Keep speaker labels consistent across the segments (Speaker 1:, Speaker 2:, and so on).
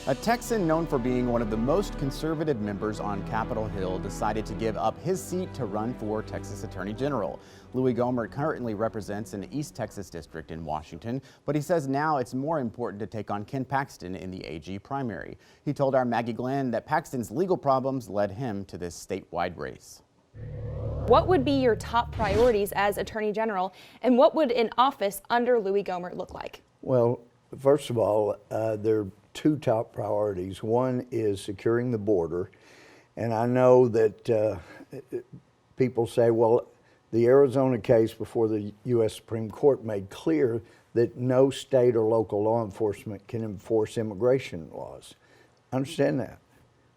Speaker 1: A Texan known for being one of the most conservative members on Capitol Hill decided to give up his seat to run for Texas Attorney General. Louis Gohmert currently represents an East Texas district in Washington, but he says now it's more important to take on Ken Paxton in the AG primary. He told our Maggie Glenn that Paxton's legal problems led him to this statewide race.
Speaker 2: What would be your top priorities as Attorney General, and what would an office under Louis Gohmert look like?
Speaker 3: Well, first of all, there are two top priorities. One is securing the border, and I know that people say, well, the Arizona case before the U.S. Supreme Court made clear that no state or local law enforcement can enforce immigration laws. I understand that.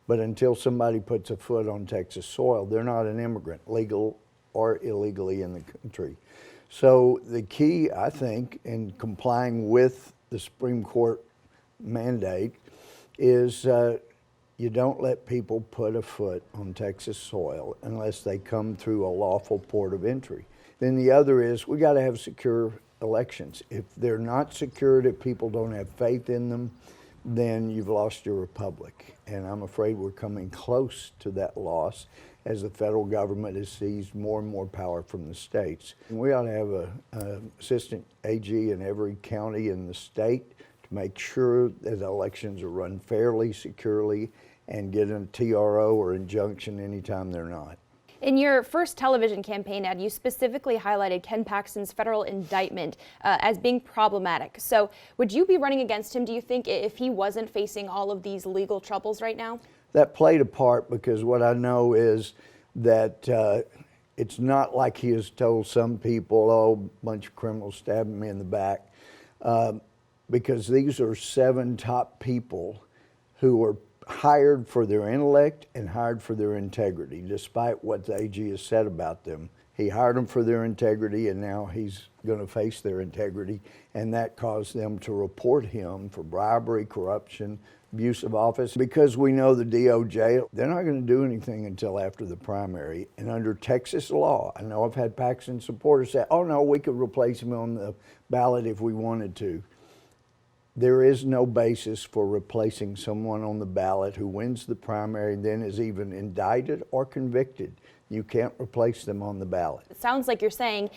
Speaker 3: But until somebody puts a foot on Texas soil, they're not an immigrant, legal or illegally in the country. So the key, I think, in complying with the Supreme Court mandate is you don't let people put a foot on Texas soil unless they come through a lawful port of entry. Then the other is we got to have secure elections. If they're not secured, if people don't have faith in them, then you've lost your republic. And I'm afraid we're coming close to that loss as the federal government has seized more and more power from the states. And we ought to have an assistant AG in every county in the state to make sure that elections are run fairly, securely, and get a TRO or injunction anytime they're not.
Speaker 2: In your first television campaign ad, you specifically highlighted Ken Paxton's federal indictment as being problematic. So would you be running against him, do you think, if he wasn't facing all of these legal troubles right now?
Speaker 3: That played a part, because what I know is that it's not like he has told some people, oh, a bunch of criminals stabbing me in the back, because these are 7 top people who were hired for their intellect and hired for their integrity, despite what the AG has said about them. He hired them for their integrity, and now he's going to face their integrity, and that caused them to report him for bribery, corruption, abuse of office. Because we know the DOJ, they're not going to do anything until after the primary. And under Texas law, I know I've had Paxton supporters say, oh no, we could replace him on the ballot if we wanted to. There is no basis for replacing someone on the ballot who wins the primary and then is even indicted or convicted. You can't replace them on the ballot.
Speaker 2: It sounds like you're saying,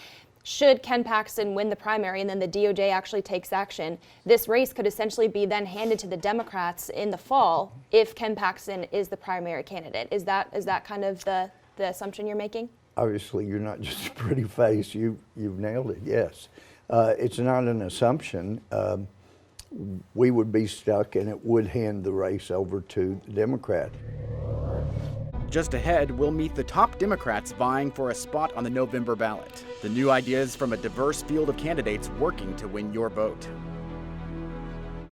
Speaker 2: should Ken Paxton win the primary and then the DOJ actually takes action, this race could essentially be then handed to the Democrats in the fall if Ken Paxton is the primary candidate. Is that kind of the assumption you're making?
Speaker 3: Obviously, you're not just a pretty face. You've nailed it, yes. It's not an assumption. We would be stuck, and it would hand the race over to the Democrat.
Speaker 1: Just ahead, we'll meet the top Democrats vying for a spot on the November ballot. The new ideas from a diverse field of candidates working to win your vote.